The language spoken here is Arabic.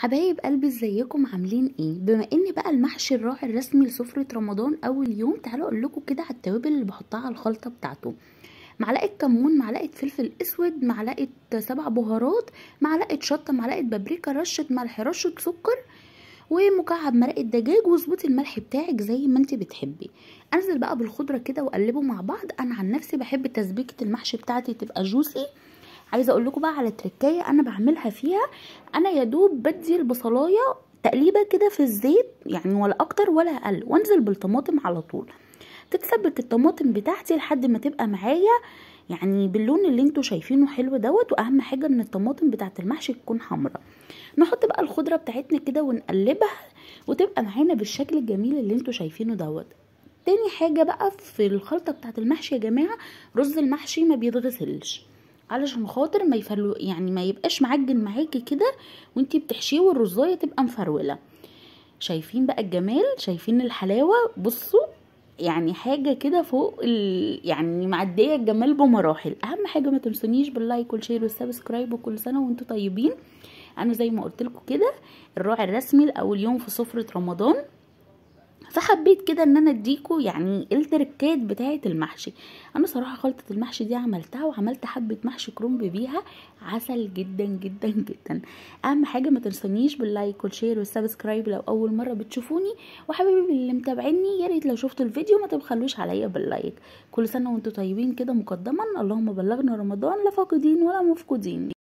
حبايب قلبي، ازيكم عاملين ايه؟ بما ان بقى المحشي الراعي الرسمي لسفرة رمضان اول يوم، تعالوا اقول لكم كده على التوابل اللي بحطها على الخلطة بتاعته. معلقة كمون، معلقة فلفل اسود، معلقة 7 بهارات، معلقة شطة، معلقة بابريكا، رشة ملح، رشة سكر، ومكعب مرقة دجاج. واظبطي الملح بتاعك زي ما انت بتحبي. انزل بقى بالخضرة كده واقلبه مع بعض. انا عن نفسي بحب تسبيكة المحشي بتاعتي تبقى جوسي. عايزه اقول لكم بقى على تركايه انا بعملها فيها. انا يا دوب بدي البصلايه تقليبه كده في الزيت، يعني ولا اكتر ولا اقل، وانزل بالطماطم على طول. تتسبك الطماطم بتاعتي لحد ما تبقى معايا يعني باللون اللي انتوا شايفينه حلو دوت. واهم حاجه ان الطماطم بتاعت المحشي تكون حمراء. نحط بقى الخضره بتاعتنا كده ونقلبها وتبقى معانا بالشكل الجميل اللي انتوا شايفينه دوت. تاني حاجه بقى في الخلطه بتاعت المحشي يا جماعه، رز المحشي ما بيتغسلش علشان خاطر ما يفرلو، يعني ما يبقاش معجن معاكي كده وانتي بتحشيه والرزايه تبقى مفروله. شايفين بقى الجمال؟ شايفين الحلاوه؟ بصوا، يعني حاجه كده فوق يعني معديه الجمال بمراحل. اهم حاجه ما تنسونيش باللايك والشير والسبسكرايب، وكل سنه وانتم طيبين. انا زي ما قلت لكم كده الراعي الرسمي لاول يوم في سفره رمضان، فحبيت كده ان انا اديكوا يعني التركات بتاعه المحشي. انا صراحه خلطه المحشي دي عملتها، وعملت حبه محشي كرنب بيها عسل جدا جدا جدا. اهم حاجه ما تنسونيش باللايك والشير والسبسكرايب لو اول مره بتشوفوني. وحبايبي اللي متابعيني، يا ريت لو شفتوا الفيديو ما تبخلوش عليا باللايك. كل سنه وانتم طيبين كده مقدما. اللهم بلغنا رمضان لا فاقدين ولا مفقودين.